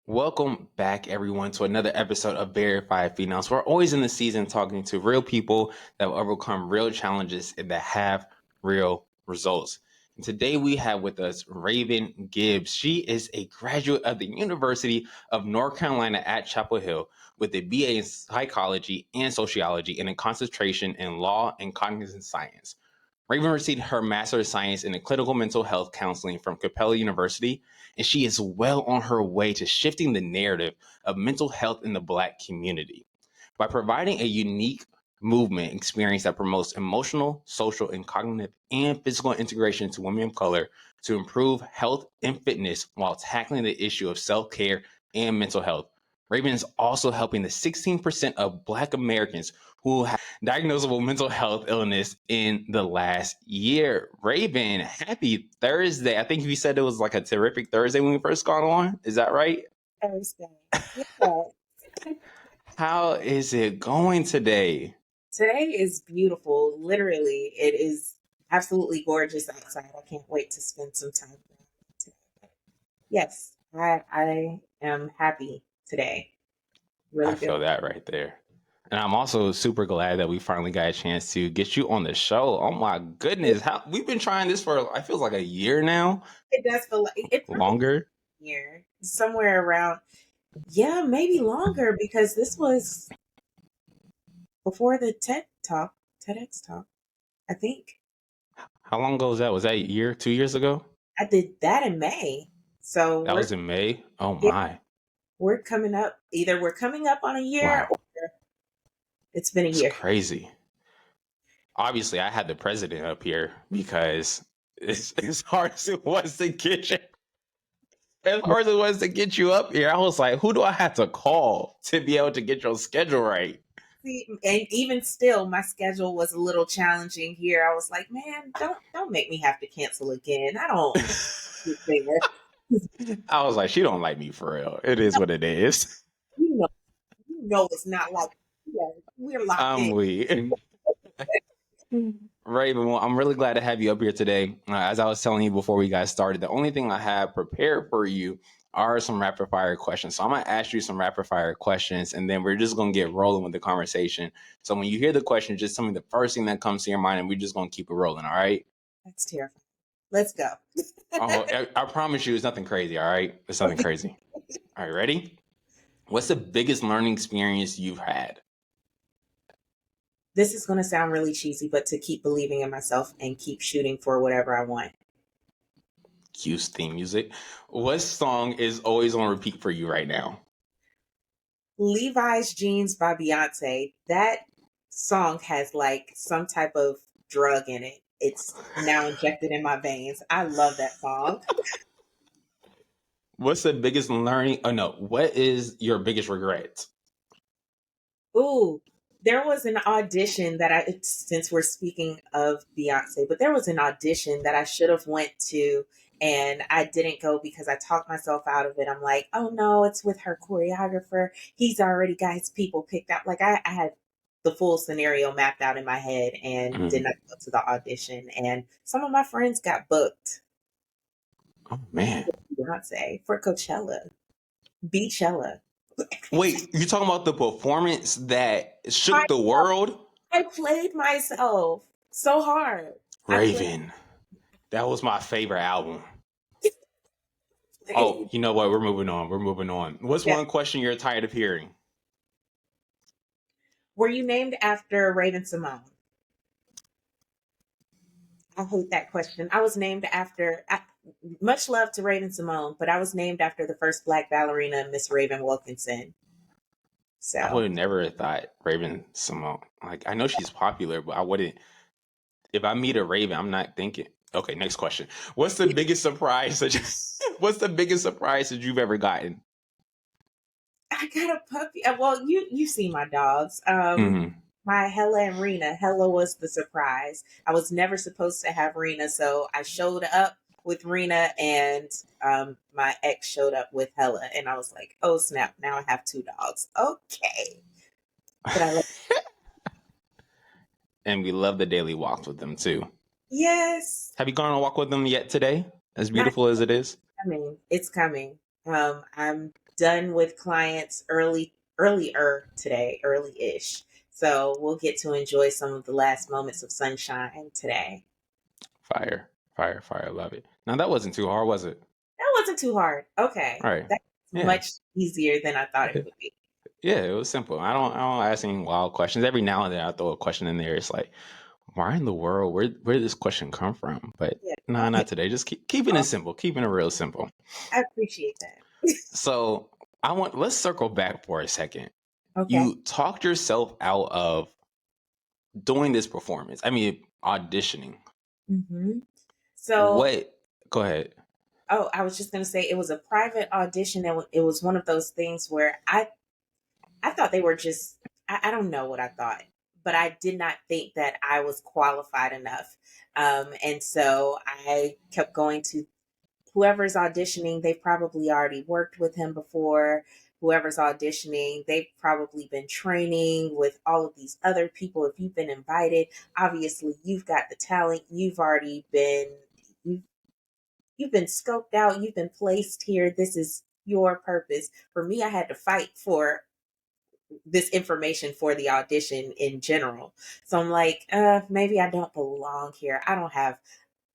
Welcome back, everyone, to another episode of Verified Phenoms. We're always in the season talking to real people that have overcome real challenges and that have real results. And today we have with us Raven Gibbs. She is a graduate of the University of North Carolina at Chapel Hill with a BA in psychology and sociology and a concentration in law and cognitive science. Raven received her Master of Science in Clinical Mental Health Counseling from Capella University, and she is well on her way to shifting the narrative of mental health in the Black community by providing a unique movement experience that promotes emotional, social, and cognitive and physical integration to women of color to improve health and fitness while tackling the issue of self-care and mental health. Raven is also helping the 16% of Black Americans who have diagnosable mental health illness in the last year. Raven, happy Thursday. I think you said it was like a terrific Thursday when we first got on. Is that right? Thursday. Yeah. How is it going today? Today is beautiful. Literally, it is absolutely gorgeous outside. I can't wait to spend some time around it today. But yes, I am happy today. Really I feel that right there. And I'm also super glad that we finally got a chance to get you on the show. Oh my goodness. How we've been trying this for I feel like a year now. It does feel like it's Longer. here. Somewhere around, yeah, maybe longer because this was before the TEDx talk, I think. How long ago was that? Was that a year, 2 years ago? I did that in May. So That was in May. Oh yeah, my. we're coming up. Either we're coming up on a year Wow. or it's been a It's year. crazy. Obviously, I had the president up here because it's as hard as it was to get you. As hard as it was to get you up here, I was like, who do I have to call to be able to get your schedule right? See, and even still, my schedule was a little challenging here. I was like, man, don't make me have to cancel again. I don't get there. I was like, she don't like me for real. It is what it is. You know, you know, it's not like we're locked I'm in. weak. Raven, well, I'm really glad to have you up here today. As I was telling you before we got started, the only thing I have prepared for you are some rapid fire questions. So I'm going to ask you some rapid fire questions, and then we're just going to get rolling with the conversation. So when you hear the question, just tell me the first thing that comes to your mind, and we're just going to keep it rolling. All right? That's terrifying. Let's go. I promise you, it's nothing crazy. All right? It's nothing crazy. All right, ready? What's the biggest learning experience you've had? This is going to sound really cheesy, but to keep believing in myself and keep shooting for whatever I want. Cue's theme music. What song is always on repeat for you right now? Levi's Jeans by Beyonce. That song has like some type of drug in it. It's now injected in my veins. I love that song. What's the biggest learning? Oh no, what is your biggest regret? Ooh, there was an audition that since we're speaking of Beyonce, but there was an audition that I should have went to and I didn't go because I talked myself out of it. I'm like, oh no, it's with her choreographer. He's already got his people picked out. Like I had the full scenario mapped out in my head and did not go to the audition. And some of my friends got booked. Oh man. Beyonce for Coachella, Beachella. Wait, you talking about the performance that shook the world? I played myself so hard. Raven. That was my favorite album. Oh, you know what? We're moving on. What's one question you're tired of hearing? Were you named after Raven Simone? I hate that question. I was named after, much love to Raven Simone, but I was named after the first Black ballerina, Miss Raven Wilkinson. So I would have never thought Raven Simone. Like, I know she's popular, but I wouldn't. If I meet a Raven, I'm not thinking. Okay, next question. What's the biggest surprise what's the biggest surprise that you've ever gotten? I got a puppy. Well, you see my dogs. Mhm. My Hella and Rena. Hella was the surprise. I was never supposed to have Rena, so I showed up with Rena, and my ex showed up with Hella, and I was like, oh snap! Now I have two dogs. Okay, but I love. And we love the daily walks with them too. Yes. Have you gone on a walk with them yet today? As beautiful as it is? It's coming. I'm done with clients earlier today, early-ish. So we'll get to enjoy some of the last moments of sunshine today. Fire, fire, fire. Love it. Now that wasn't too hard, was it? That wasn't too hard. Okay. All right. That's Yeah. much easier than I thought it would be. Yeah, it was simple. I don't ask any wild questions. Every now and then I throw a question in there. It's like, why in the world? Where did this question come from? But Yeah. no, not today. Just keeping it simple, keeping it real simple. I appreciate that. So let's circle back for a second. Okay. You talked yourself out of doing this performance. I mean, auditioning. hmm So, What? Go ahead. oh, I was just going to say it was a private audition. And it was one of those things where I thought they were just, I don't know what I thought, but I did not think that I was qualified enough. And so I kept going to whoever's auditioning, they've probably already worked with him before. Whoever's auditioning, they've probably been training with all of these other people. If you've been invited, obviously you've got the talent. You've, you've been scoped out. You've been placed here. This is your purpose. For me, I had to fight for this information for the audition in general. So I'm like, maybe I don't belong here. I don't have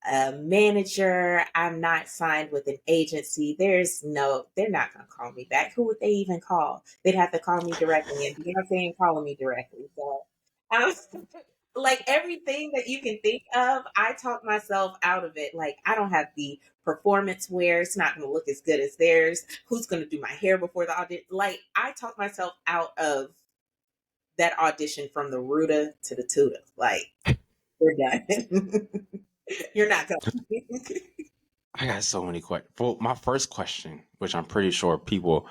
a manager. I'm not signed with an agency. They're not going to call me back. Who would they even call? They'd have to call me directly, and Beyonce ain't calling me directly. So, um, like everything that you can think of, I talk myself out of it. Like, I don't have the performance wear. It's not going to look as good as theirs. Who's going to do my hair before the audition? Like, I talk myself out of that audition from the Ruta to the Tuta. Like, we're done. You're not going. I got so many questions. Well, my first question, which I'm pretty sure people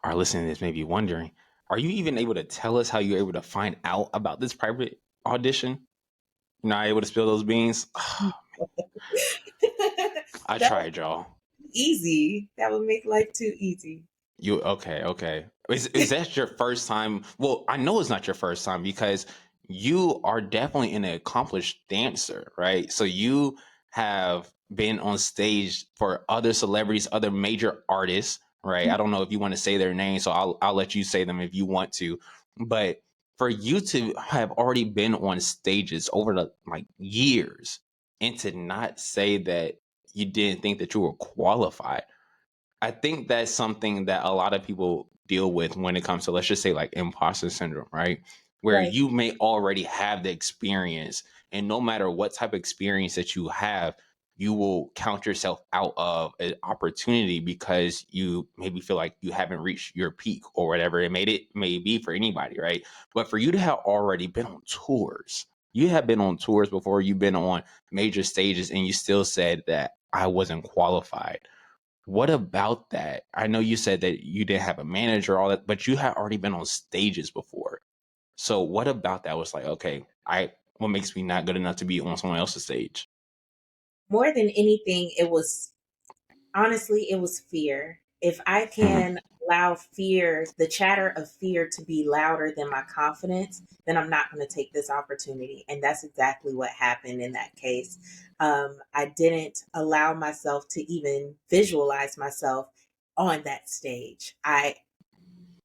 are listening to this may be wondering, are you even able to tell us how you're able to find out about this private audition? You're not able to spill those beans? I That would tried, y'all. be easy. That would make life too easy. You okay? Okay. Is that your first time? Well, I know it's not your first time because you are definitely an accomplished dancer, right? So you have been on stage for other celebrities, other major artists, right? I don't know if you want to say their names, so I'll let you say them if you want to. But for you to have already been on stages over the like years and to not say that you didn't think that you were qualified, I think that's something that a lot of people deal with when it comes to, let's just say, like imposter syndrome, right? Where Right. you may already have the experience, and no matter what type of experience that you have, you will count yourself out of an opportunity because you maybe feel like you haven't reached your peak or whatever it may be for anybody, right? But for you to have already been on tours, you have been on tours before, you've been on major stages, and you still said that I wasn't qualified. What about that? I know you said that you didn't have a manager, all that, but you had already been on stages before. So what about that was like, okay, what makes me not good enough to be on someone else's stage? More than anything, it was honestly, it was fear. If I Hmm. can allow fear, the chatter of fear to be louder than my confidence, then I'm not going to take this opportunity. And that's exactly what happened in that case. I didn't allow myself to even visualize myself on that stage. I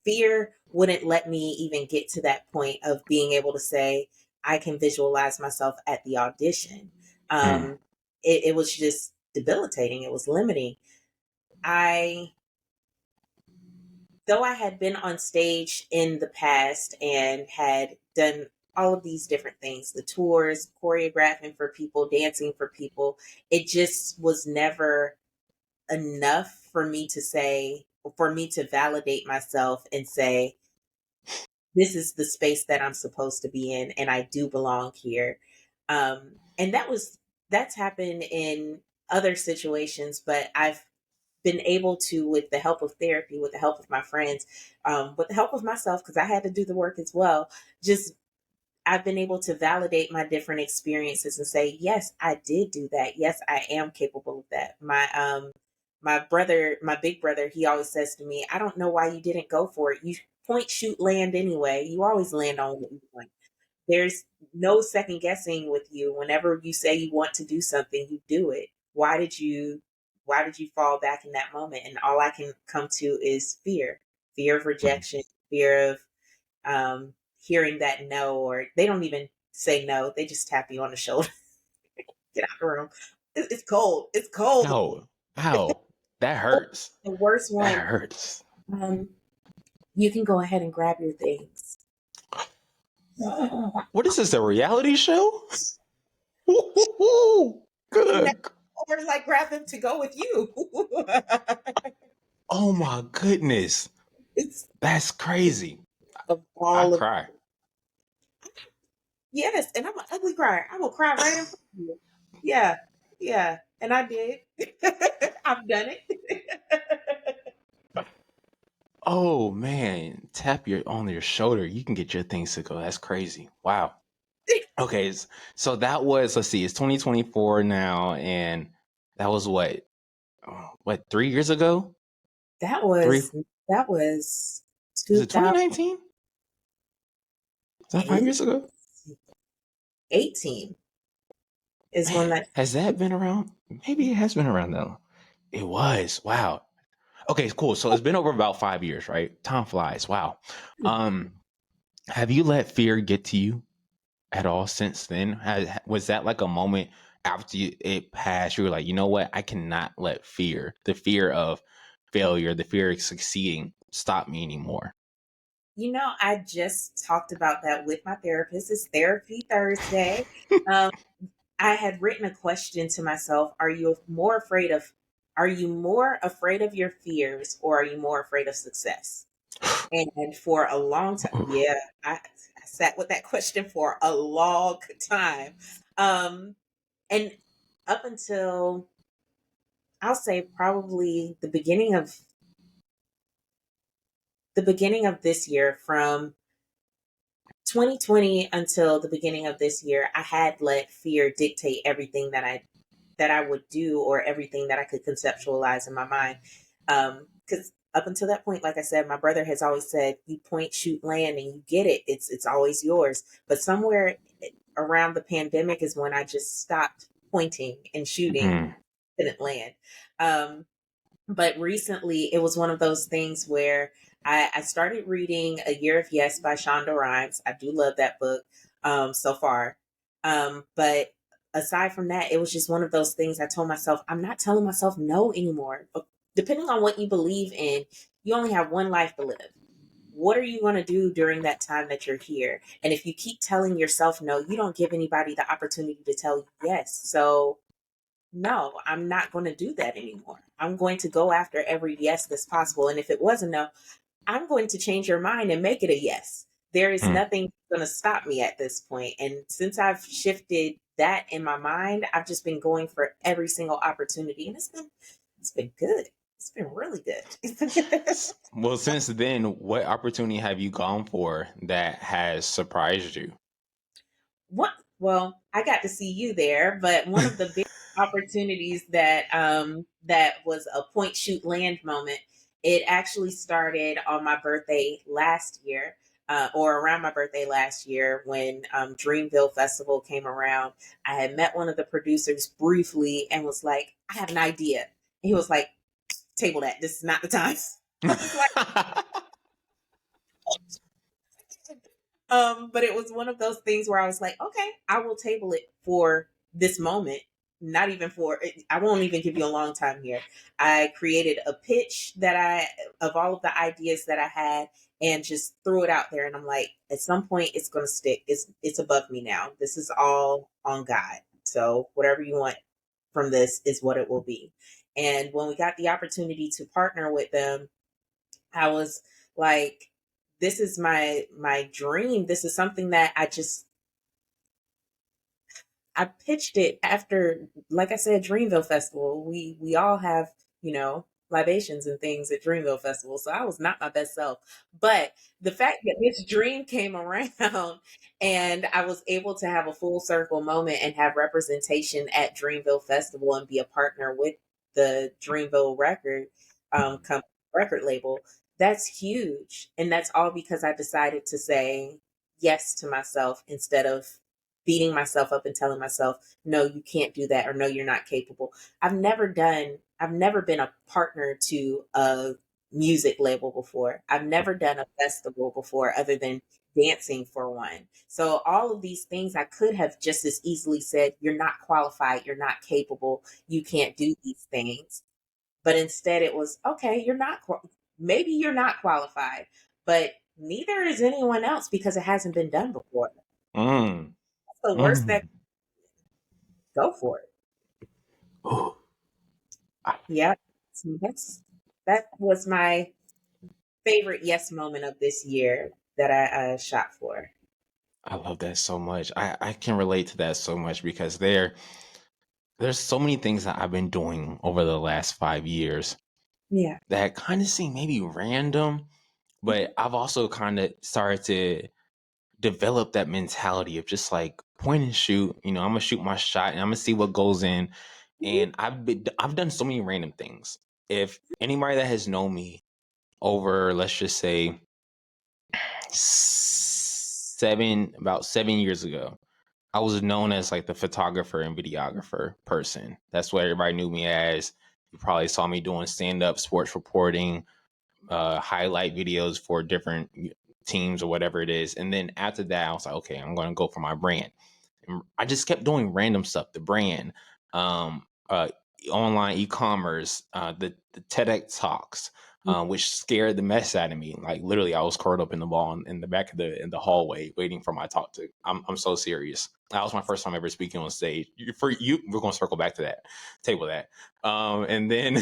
fear wouldn't let me even get to that point of being able to say I can visualize myself at the audition. Hmm. Um, it was just debilitating. It was limiting. I, though I had been on stage in the past and had done all of these different things, the tours, choreographing for people, dancing for people, it just was never enough for me to say, for me to validate myself and say, this is the space that I'm supposed to be in and I do belong here. And that's happened in other situations, but I've been able to, with the help of therapy, with the help of my friends, with the help of myself, because I had to do the work as well, just I've been able to validate my different experiences and say, yes, I did do that. Yes, I am capable of that. My brother, my big brother, he always says to me, I don't know why you didn't go for it. You point, shoot, land anyway. You always land on what you want. There's no second guessing with you. Whenever you say you want to do something, you do it. Why did you? why did you fall back in that moment? And all I can come to is fear of Mm. rejection, fear of hearing that no, or they don't even say no, they just tap you on the shoulder. Get out of the room. It's cold. It's cold. No, ow, that hurts. The worst That one. hurts. Um, you can go ahead and grab your things. What is this, a reality show? No, Good. or like grab them to go with you. Oh my goodness. It's That's crazy. of I all of cry. yes, and I'm an ugly crier. I will cry right in front of you. Yeah, yeah, and I did. I've done it. Oh man, tap your on your shoulder. You can get your things to go. That's crazy. Wow. Okay, so that was, let's see, it's 2024 now, and that was what 3 years ago? That Three, was that was was it 2019? Is that 5 years ago? 2018 is when Man, that. has that been around? Maybe it has been around that long. It was. Wow. Okay, cool. So it's been over about 5 years, right? Time flies. Wow. Um, have you let fear get to you at all since then? Was that like a moment after it passed? You were like, you know what? I cannot let the fear of failure, the fear of succeeding, stop me anymore. I just talked about that with my therapist. It's Therapy Thursday. Um, I had written a question to myself: Are you more afraid of your fears, or are you more afraid of success? And for a long time, Oof. yeah, I sat with that question for a long time. Um, and up until I'll say probably the beginning of this year, from 2020 until the beginning of this year, I had let fear dictate everything that I would do, or everything that I could conceptualize in my mind. Because up until that point, like I said, my brother has always said, "You point, shoot, land, and you get it. It's always yours." But somewhere around the pandemic is when I just stopped pointing and shooting, Mm. didn't land. Um, but recently, it was one of those things where I started reading A Year of Yes by Shonda Rhimes. I do love that book so far. But aside from that, it was just one of those things I told myself, I'm not telling myself no anymore. But depending on what you believe in, you only have one life to live. What are you going to do during that time that you're here? And if you keep telling yourself no, you don't give anybody the opportunity to tell you yes. So no, I'm not going to do that anymore. I'm going to go after every yes that's possible. And if it was a no, I'm going to change your mind and make it a yes. There is Mm. nothing going to stop me at this point. And since I've shifted that in my mind, I've just been going for every single opportunity, and it's been good. It's been really good. Well, since then, what opportunity have you gone for that has surprised you? What well, I got to see you there, but one of the big opportunities that was a point shoot land moment, it actually started on my birthday last year. Or around my birthday last year, when Dreamville Festival came around. I had met one of the producers briefly and was like, "I have an idea." And he was like, "Table that. This is not the time." I was like, but it was one of those things where I was like, okay, I will table it for this moment. Not even for, I won't even give you a long time here. I created a pitch of all of the ideas that I had, and just threw it out there. And I'm like, at some point it's going to stick. It's above me now. This is all on God. So whatever you want from this is what it will be. And when we got the opportunity to partner with them, I was like, this is my dream. This is something that I pitched it after, like I said, Dreamville Festival. We all have, libations and things at Dreamville Festival. So I was not my best self. But the fact that this dream came around and I was able to have a full circle moment and have representation at Dreamville Festival and be a partner with the Dreamville record label, that's huge. And that's all because I decided to say yes to myself instead of beating myself up and telling myself, no, you can't do that, or no, you're not capable. I've never been a partner to a music label before. I've never done a festival before other than dancing for one. So all of these things I could have just as easily said, you're not qualified, you're not capable, you can't do these things. But instead it was, okay, maybe you're not qualified, but neither is anyone else because it hasn't been done before. Mm. That's the worst that Mm. go for it. Ooh, I, Yep. So that was my favorite yes moment of this year that I shot for. I love that so much. I can relate to that so much because there's so many things that I've been doing over the last 5 years Yeah. that kind of seem maybe random, but I've also kind of started to develop that mentality of just like point and shoot. I'm gonna shoot my shot and I'm gonna see what goes in. Mhm. And I've done so many random things. If anybody that has known me over, let's just say about 7 years ago, I was known as like the photographer and videographer person. That's what everybody knew me as. You probably saw me doing stand up sports reporting, highlight videos for different teams or whatever it is. And then after that, I was like, okay, I'm going to go for my brand. And I just kept doing random stuff, the brand, um, online e-commerce, the TEDx talks, which scared the mess out of me. Like literally, I was curled up in the ball in the back of in the hallway waiting for my talk to. I'm so serious. That was my first time ever speaking on stage. For you, we're gonna circle back to that, table that, and then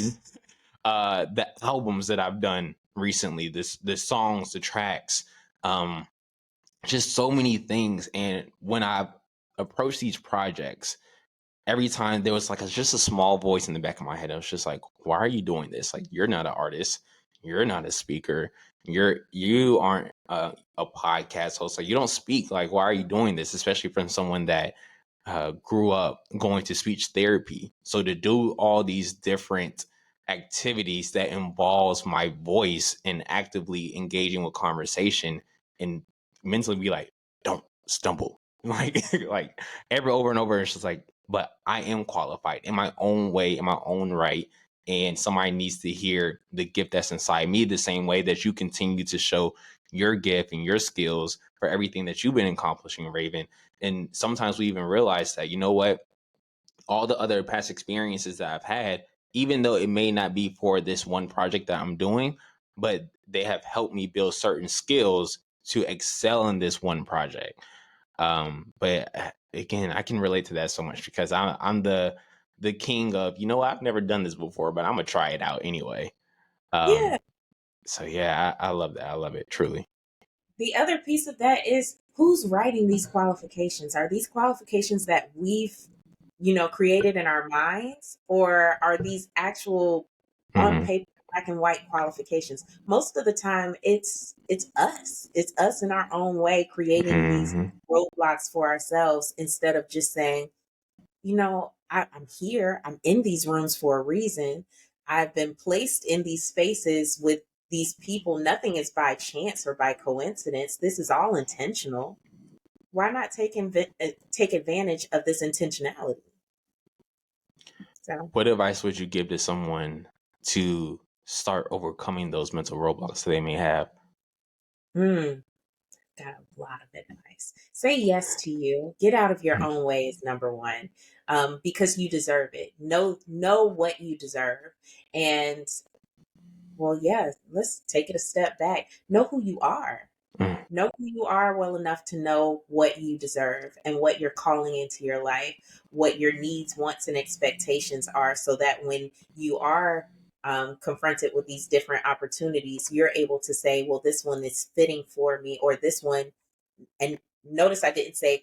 the albums that I've done recently, the songs, the tracks, um, just so many things. And when I approach these projects, every time there was like just a small voice in the back of my head. I was just like, why are you doing this? Like, you're not an artist. You're not a speaker. You aren't a podcast host. Like, you don't speak. Like, why are you doing this? Especially from someone that grew up going to speech therapy. So to do all these different activities that involves my voice and actively engaging with conversation and mentally be like, don't stumble. Like every over and over, it's just like, but I am qualified in my own way, in my own right. And somebody needs to hear the gift that's inside me the same way that you continue to show your gift and your skills for everything that you've been accomplishing, Raven. And sometimes we even realize that, you know what, all the other past experiences that I've had, even though it may not be for this one project that I'm doing, but they have helped me build certain skills to excel in this one project. But again, I can relate to that so much because I'm the king of, I've never done this before, but I'm gonna try it out anyway. Yeah. Um, so yeah, I love that. I love it truly. The other piece of that is who's writing these qualifications? Are these qualifications that we've, created in our minds, or are these actual on Hmm. paper black and white qualifications? Most of the time it's us. It's us in our own way creating these Hmm. roadblocks for ourselves instead of just saying, I'm here. I'm in these rooms for a reason. I've been placed in these spaces with these people. Nothing is by chance or by coincidence. This is all intentional. Why not take advantage of this intentionality? So, What advice would you give to someone to start overcoming those mental roadblocks that they may have? hmm, got a lot of advice. Say yes to you. Get out of your own way is number one, because you deserve it. Know what you deserve, and well, yeah, let's take it a step back. Know who you are. Mm. Know who you are well enough to know what you deserve and what you're calling into your life, what your needs, wants, and expectations are, so that when you are confronted with these different opportunities, you're able to say, well, this one is fitting for me, or this one, and notice I didn't say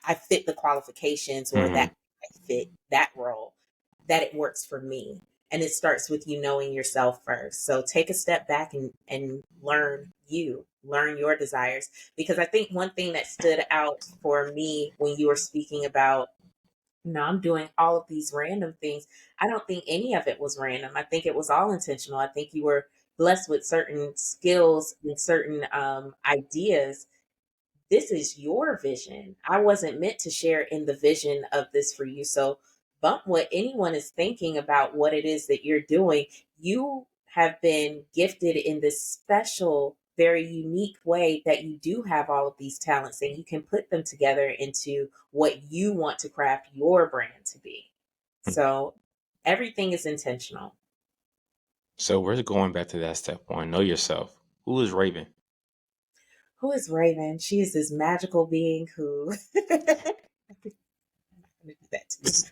I fit the qualifications, or that Mhm. I fit that role, that it works for me. And it starts with you knowing yourself first. So take a step back and learn your desires. Because I think one thing that stood out for me when you were speaking about, I'm doing all of these random things. I don't think any of it was random. I think it was all intentional. I think you were blessed with certain skills and certain ideas this is your vision. I wasn't meant to share in the vision of this for you. So bump what anyone is thinking about what it is that you're doing. You have been gifted in this special, very unique way that you do have all of these talents and you can put them together into what you want to craft your brand to be. So everything is intentional. So we're going back to that step one. Know yourself. Who is Raven? Who is Raven? She is this magical being who I'm gonna do that too.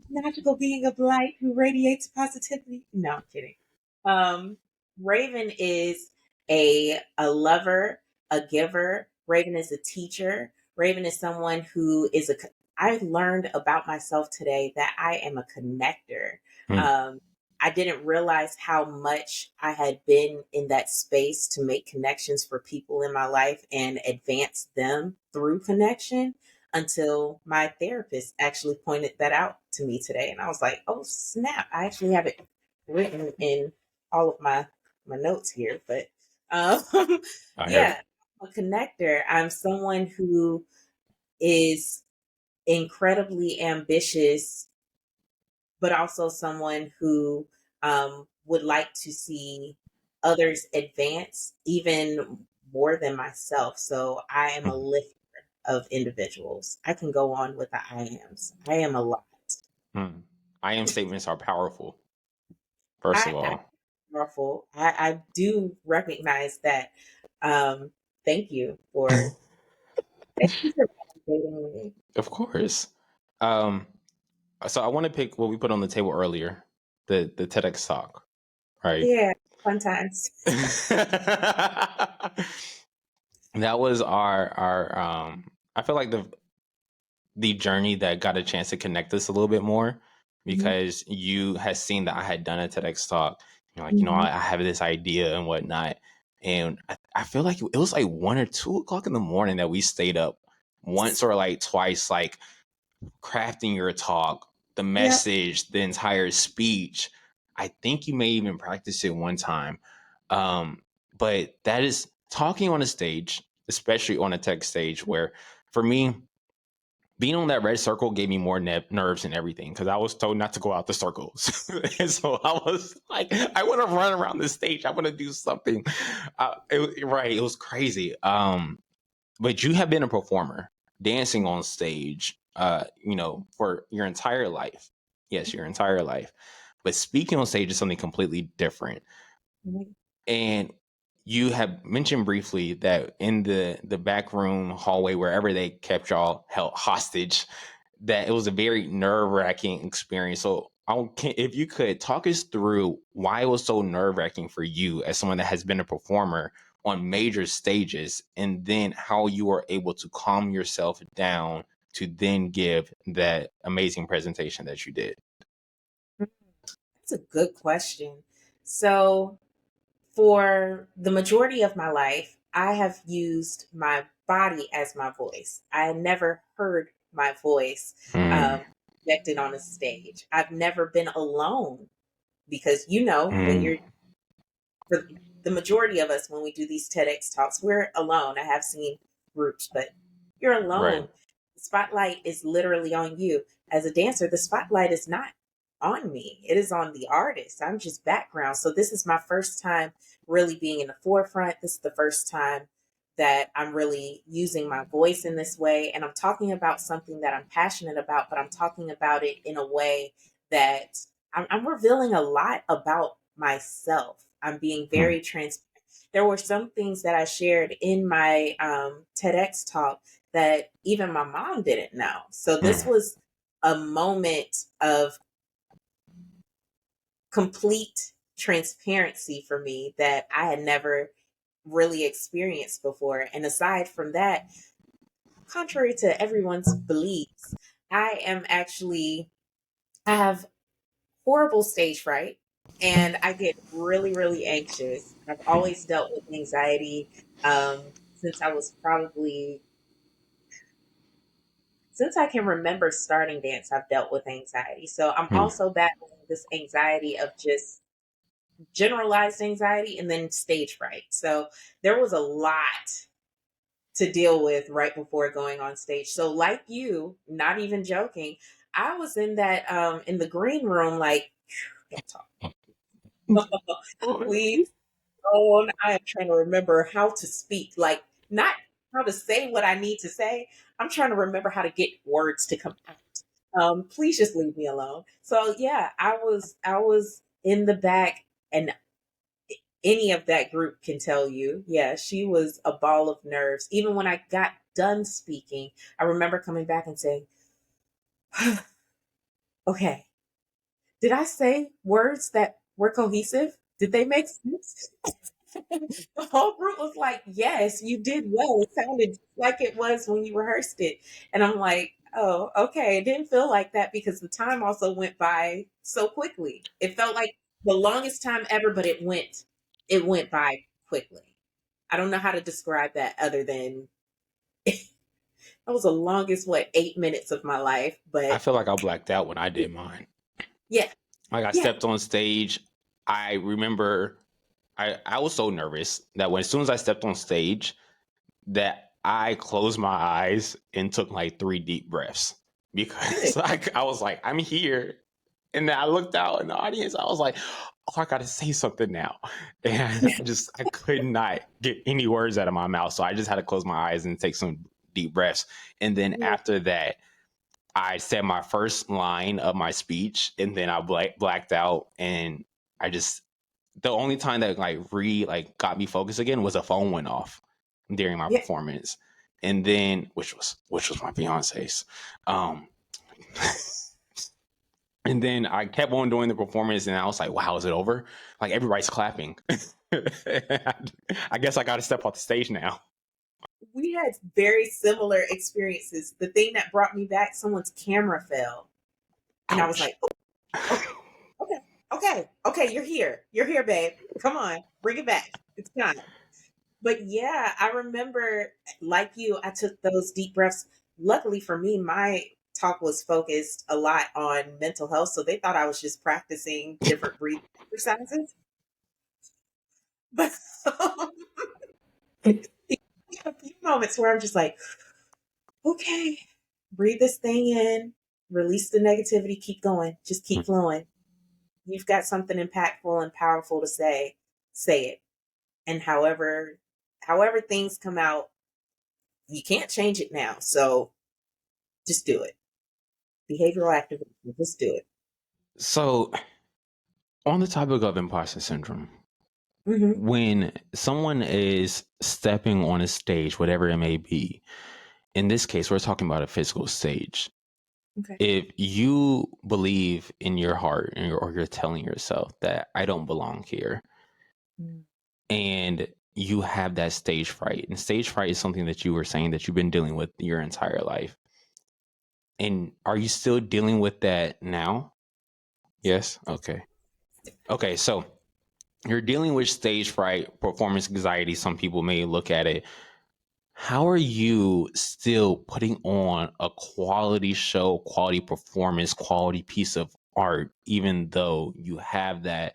Magical being of light who radiates positivity. No, I'm kidding. Um, Raven is a lover, a giver. Raven is a teacher. Raven is someone who is a. I learned about myself today that I am a connector. Hmm. Um, I didn't realize how much I had been in that space to make connections for people in my life and advance them through connection until my therapist actually pointed that out to me today. And I was like, oh, snap. I actually have it written in all of my notes here. But um, I hear yeah, it. I'm a connector. I'm someone who is incredibly ambitious, but also someone who would like to see others advance even more than myself. So I am a Hmm. lifter of individuals. I can go on with the I ams. I am a lot. Hmm. I am statements are powerful, first of I all. powerful. I do recognize that. Um, thank you for validating me. Of course. Um, so I want to pick what we put on the table earlier, the TEDx talk, right? Yeah, fun times. That was our I feel like the journey that got a chance to connect us a little bit more Mhm, because you had seen that I had done a TEDx talk. You're like, mhm. I have this idea and whatnot. And I feel like it was like 1 or 2 o'clock in the morning that we stayed up once or like twice, like crafting your talk, the Yep. message, the entire speech. I think you may even practice it one time. But that is talking on a stage, especially on a tech stage, where for me, being on that red circle gave me more nerves and everything because I was told not to go out the circles. And so I was like, I want to run around the stage. I want to do something. Right. It was crazy. But you have been a performer, dancing on stage, for your entire life. Yes, your entire life. But speaking on stage is something completely different. Mhm. And you have mentioned briefly that in the back room hallway, wherever they kept y'all held hostage, that it was a very nerve wracking experience. So, if you could talk us through why it was so nerve wracking for you as someone that has been a performer on major stages, and then how you were able to calm yourself down to then give that amazing presentation that you did. That's a good question. So, for the majority of my life, I have used my body as my voice. I had never heard my voice Mm, projected on a stage. I've never been alone because, when mm, you're for the majority of us when we do these TEDx talks, we're alone. I have seen groups, but you're right. alone. The spotlight is literally on you. As a dancer, the spotlight is not on me. It is on the artist. I'm just background. So this is my first time really being in the forefront. This is the first time that I'm really using my voice in this way. And I'm talking about something that I'm passionate about, but I'm talking about it in a way that I'm revealing a lot about myself. I'm being Mm, very transparent. There were some things that I shared in my TEDx talk that even my mom didn't know. So this mm, was a moment of complete transparency for me that I had never really experienced before. And aside from that, contrary to everyone's beliefs, I have horrible stage fright and I get really, really anxious. I've mm, always dealt with anxiety since I was probably, since I can remember starting dance, I've dealt with anxiety. So I'm mm, also battling this anxiety of just generalized anxiety, and then stage fright. So there was a lot to deal with right before going on stage. So like you, not even joking, I was in that in the green room like, don't talk. Please don't. I am trying to remember how to speak, like not how to say what I need to say. I'm trying to remember how to get words to come out. Please just leave me alone. So yeah, I was in the back, and any of that group can tell you, yeah, she was a ball of nerves. Even when I got done speaking, I remember coming back and saying, okay, did I say words that were cohesive? Did they make sense? The whole group was like, yes, you did well. It sounded like it was when you rehearsed it. And I'm like, oh, okay. It didn't feel like that because the time also went by so quickly. It felt like the longest time ever, but it went by quickly. I don't know how to describe that other than that was the longest, 8 minutes of my life. I But feel like I blacked out when I did mine. yeah, Like I yeah, stepped on stage. I remember I was so nervous that when as soon as I stepped on stage, that I closed my eyes and took like 3 deep breaths good. because I was like, I'm here. And then I looked out in the audience. I was like, oh, I got to say something now. And I could not get any words out of my mouth. So I just had to close my eyes and take some deep breaths. And then Yeah, after that, I said my first line of my speech and then I blacked out. And I just, the only time that got me focused again was a phone went off during my yeah. performance, and then which was my fiance's, um, and then I kept on doing the performance, and I was like, "Wow, is it over? Like everybody's clapping." I guess I got to step off the stage now. We had very similar experiences. The thing that brought me back, someone's camera fell. And I was Ouch. like, oh, okay, okay, okay, okay, you're here. You're here, babe. Come on, bring it back. It's time. But yeah, I remember, like you, I took those deep breaths. Luckily for me, my talk was focused a lot on mental health. So they thought I was just practicing different breathing exercises. But a few moments where I'm just like, okay, breathe this thing in, release the negativity, keep going, just keep flowing. You've got something impactful and powerful to say it. And however things come out, you can't change it now. So just do it. Behavioral activism, just do it. So, on the topic of imposter syndrome, Hmm. when someone is stepping on a stage, whatever it may be, in this case, we're talking about a physical stage. Okay. If you believe in your heart or you're telling yourself that I don't belong here, Mm. and you have that stage fright, and stage fright is something that you were saying that you've been dealing with your entire life. And are you still dealing with that now? Yes. Okay. Okay. So you're dealing with stage fright, performance anxiety. Some people may look at it. How are you still putting on a quality show, quality performance, quality piece of art, even though you have that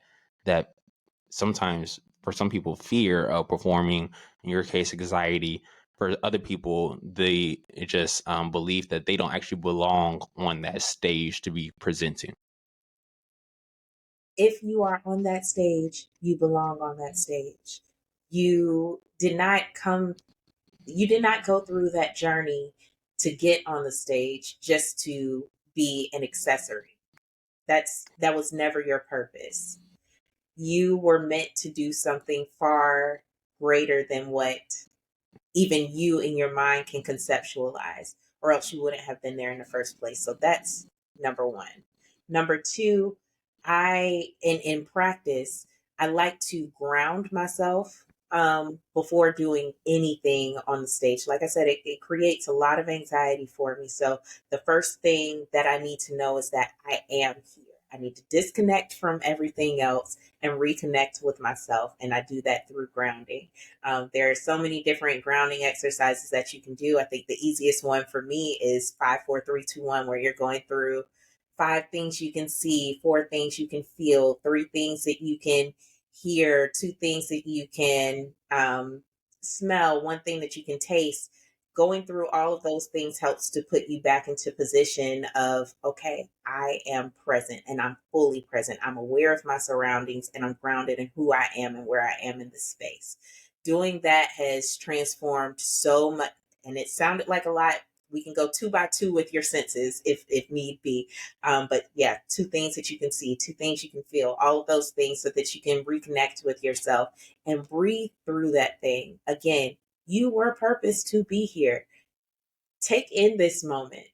sometimes for some people fear of performing, in your case anxiety, for other people they just believe that they don't actually belong on that stage to be presenting. If you are on that stage, you belong on that stage. You did not come, you did not go through that journey to get on the stage just to be an accessory. That was never your purpose. You were meant to do something far greater than what even you in your mind can conceptualize, or else you wouldn't have been there in the first place. So that's number one. Number two, in practice, I like to ground myself before doing anything on the stage. Like I said, it creates a lot of anxiety for me. So the first thing that I need to know is that I am here. I need to disconnect from everything else and reconnect with myself. And I do that through grounding. There are so many different grounding exercises that you can do. I think the easiest one for me is 5, 4, 3, 2, 1, where you're going through 5 things you can see, 4 things you can feel, 3 things that you can hear, 2 things that you can smell, 1 thing that you can taste. Going through all of those things helps to put you back into position of, okay, I am present and I'm fully present. I'm aware of my surroundings and I'm grounded in who I am and where I am in this space. Doing that has transformed so much, and it sounded like a lot. We can go 2 by 2 with your senses if need be. But yeah, 2 things that you can see, 2 things you can feel, all of those things so that you can reconnect with yourself and breathe through that thing. Again, you were purposed to be here. Take in this moment.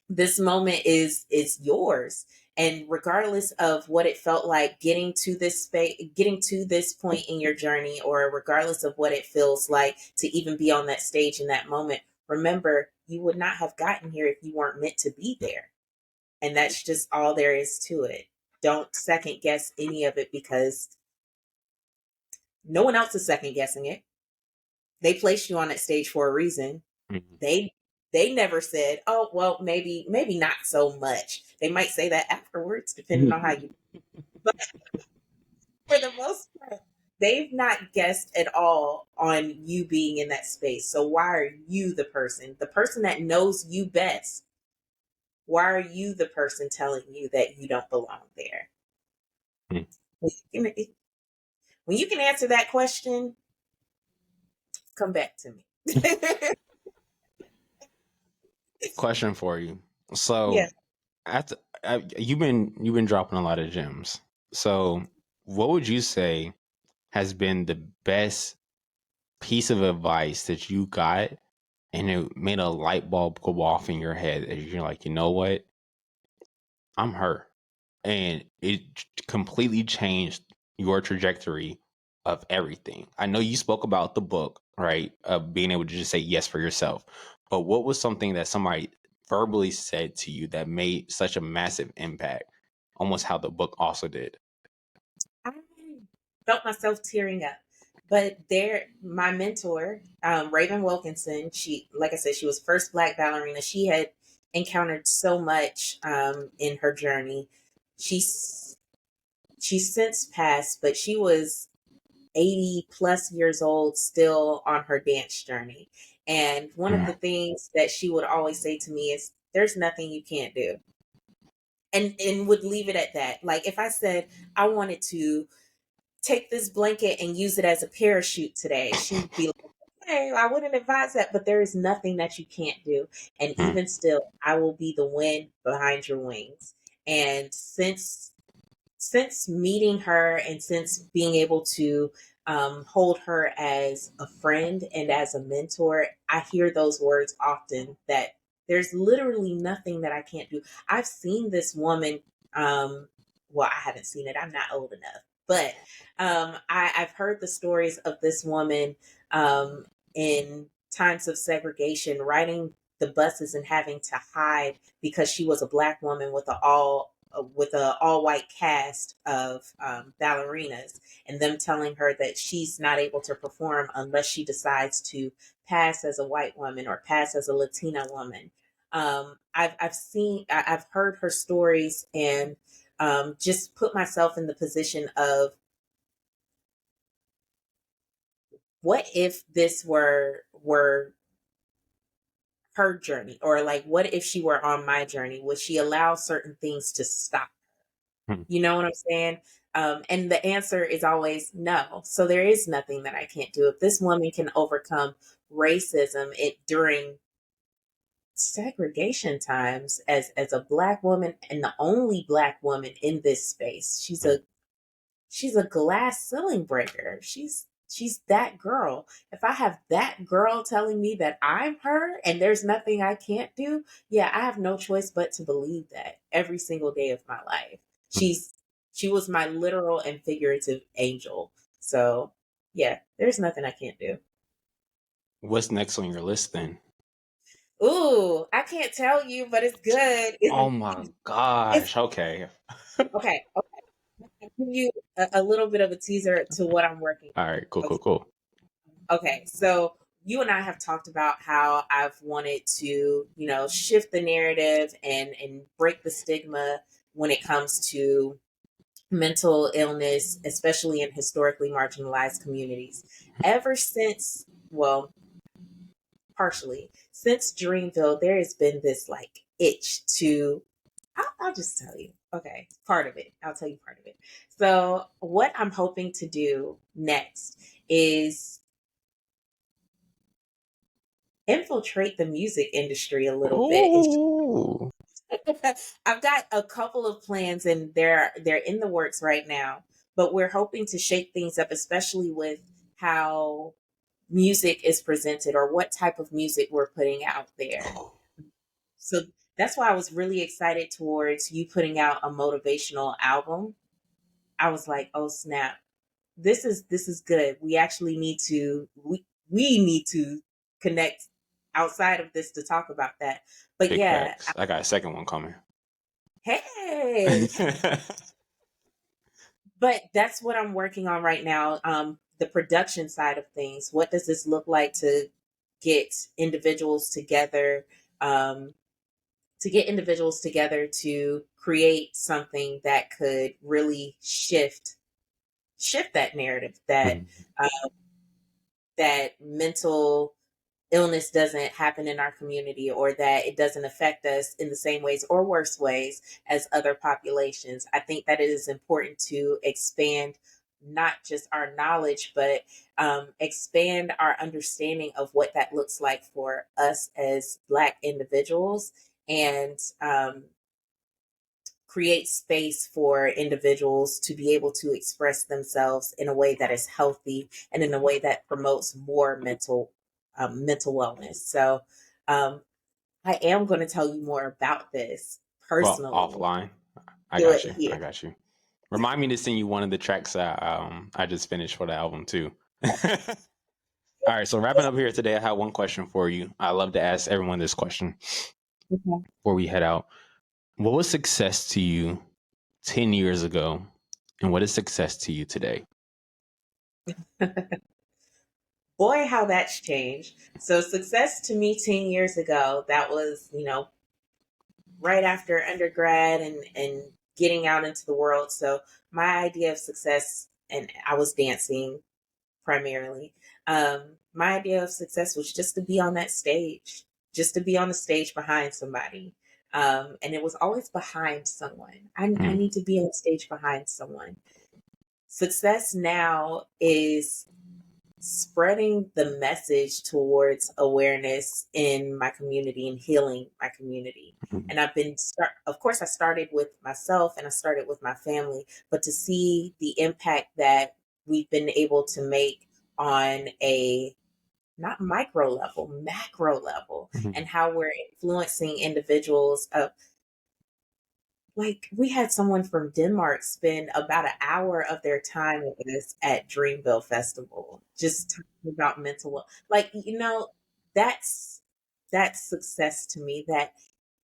This moment is yours, and regardless of what it felt like getting to this space, getting to this point in your journey, or regardless of what it feels like to even be on that stage in that moment, remember, you would not have gotten here if you weren't meant to be there. And that's just all there is to it. Don't second guess any of it, because no one else is second guessing it. They placed you on that stage for a reason. Mhm. They never said, "Oh, well, maybe not so much." They might say that afterwards, depending on how you. But for the most part, they've not guessed at all on you being in that space. So why are you the person that knows you best? Why are you the person telling you that you don't belong there? Mhm. When you can answer that question, come back to me. Question for you. So, Yeah. after, you've been dropping a lot of gems. So, what would you say has been the best piece of advice that you got, and it made a light bulb go off in your head, and you're like, you know what, I'm her, and it completely changed your trajectory of everything? I know you spoke about the book, right? Of being able to just say yes for yourself. But what was something that somebody verbally said to you that made such a massive impact, almost how the book also did? I felt myself tearing up. But there, my mentor, Raven Wilkinson, she, like I said, she was first Black ballerina. She had encountered so much in her journey. She's she's since passed, but she was 80 plus years old, still on her dance journey. And one of the Mm. things that she would always say to me is, "There's nothing you can't do," and would leave it at that. Like if I said I wanted to take this blanket and use it as a parachute today, she'd be like, "Hey, I wouldn't advise that, but there is nothing that you can't do. And Mm. even still, I will be the wind behind your wings." And since meeting her and since being able to hold her as a friend and as a mentor, I hear those words often, that there's literally nothing that I can't do. I've seen this woman, well, I haven't seen it, I'm not old enough, but I've heard the stories of this woman in times of segregation, riding the buses and having to hide because she was a Black woman with a all white cast of ballerinas, and them telling her that she's not able to perform unless she decides to pass as a white woman or pass as a Latina woman. I've heard her stories, and just put myself in the position of, what if this were her journey, or like, what if she were on my journey? Would she allow certain things to stop? Mm. You know what I'm saying? And the answer is always no. So there is nothing that I can't do. If this woman can overcome racism during segregation times as a Black woman and the only Black woman in this space, Mm. she's a glass ceiling breaker. She's that girl. If I have that girl telling me that I'm her and there's nothing I can't do, yeah, I have no choice but to believe that every single day of my life. Mm. She was my literal and figurative angel. So yeah, there's nothing I can't do. What's next on your list then? Ooh, I can't tell you, but it's good. Oh my It's gosh. Okay. okay. Okay, I'll give you a little bit of a teaser to what I'm working All right. Cool. on. Cool. Cool. Okay, so you and I have talked about how I've wanted to, shift the narrative and break the stigma when it comes to mental illness, especially in historically marginalized communities. Ever since, well, partially since Dreamville, there has been this like itch to. I'll just tell you. Okay, part of it. I'll tell you part of it. So, what I'm hoping to do next is infiltrate the music industry a little bit. Oh, I've got a couple of plans, and they're in the works right now. But we're hoping to shake things up, especially with how music is presented or what type of music we're putting out there. So that's why I was really excited towards you putting out a motivational album. I was like, oh snap, this is good. We actually need to we need to connect outside of this to talk about that. But big yeah, facts. I got a second one coming. hey, but that's what I'm working on right now. The production side of things. What does this look like to get individuals together? To get individuals together to create something that could really shift that narrative that uh, that mental illness doesn't happen in our community, or that it doesn't affect us in the same ways or worse ways as other populations. I think that it is important to expand not just our knowledge, but expand our understanding of what that looks like for us as Black individuals, and create space for individuals to be able to express themselves in a way that is healthy and in a way that promotes more mental wellness. So um, I am going to tell you more about this Well, personally. offline. I Do got it you. here. I got you. Remind me to send you one of the tracks I just finished for the album too. All right, so wrapping up here today, I have one question for you. I love to ask everyone this question Okay. before we head out. What was success to you 10 years ago, and what is success to you today? Boy, how that's changed. So success to me 10 years ago, that was, right after undergrad and getting out into the world. So my idea of success, and I was dancing primarily. My idea of success was just to be on that stage, just to be on the stage behind somebody. And it was always behind someone. I Mm, need to be on stage behind someone. Success now is spreading the message towards awareness in my community and healing my community. mm, And of course, I started with myself and I started with my family, but to see the impact that we've been able to make on a not micro level, macro level, mm. and how we're influencing individuals. Like, we had someone from Denmark spend about an hour of their time with us at Dreamville Festival, just talking about mental health. Like, that's that's success to me. That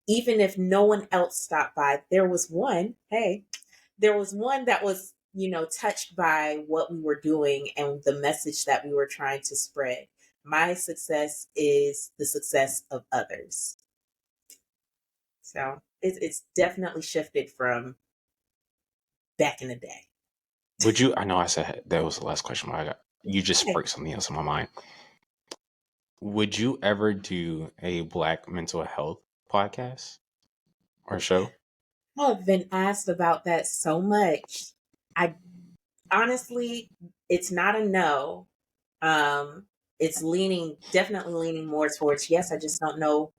even if no one else stopped by, there was one. Hey, there was one that was, touched by what we were doing and the message that we were trying to spread. My success is the success of others. So it's definitely shifted from back in the day. Would you? I know I said that was the last question, but you just Okay. sparked something else in my mind. Would you ever do a Black mental health podcast or show? I've been asked about that so much. I honestly, it's not a no. Um, it's definitely leaning more towards yes. I just don't know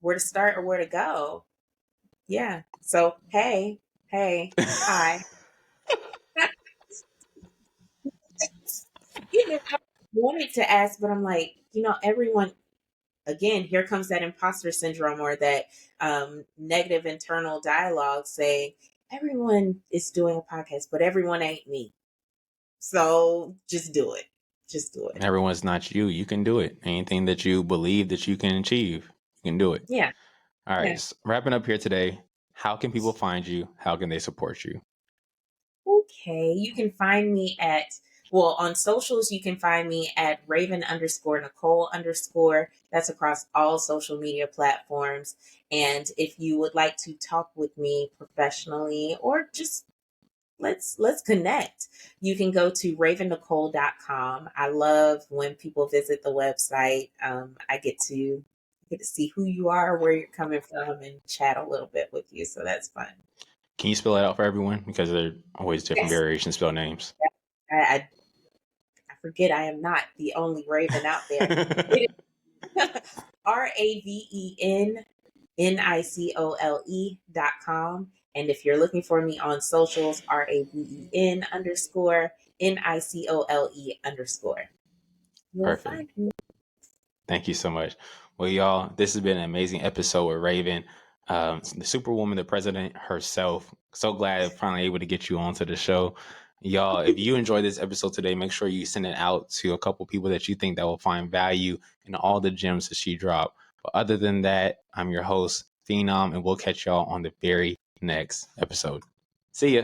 where to start or where to go. Yeah. So hi. I wanted to ask, but I'm like, everyone. Again, here comes that imposter syndrome or that negative internal dialogue saying everyone is doing a podcast, but everyone ain't me. So just do it. Just do it. Everyone's not you. You can do it. Anything that you believe that you can achieve, you can do it. Yeah. All right. Yeah. So wrapping up here today. How can people find you? How can they support you? Okay. You can find me on socials, you can find me at Raven underscore Nicole underscore. That's across all social media platforms. And if you would like to talk with me professionally or just let's connect. You can go to ravennicole.com. I love when people visit the website. I get to see who you are, where you're coming from, and chat a little bit with you. So that's fun. Can you spell it out for everyone? Because there are always different Yes. variations to spell names. I I forget I am not the only Raven out there. It is RavenNicole.com. And if you're looking for me on socials, RavenNicole_NICOLE_. You'll Perfect. find me. Thank you so much. Well, y'all, this has been an amazing episode with Raven, the Superwoman, the president herself. So glad I'm finally able to get you onto the show. Y'all, if you enjoyed this episode today, make sure you send it out to a couple people that you think that will find value in all the gems that she dropped. But other than that, I'm your host, Phenom, and we'll catch y'all on the very next episode. See ya.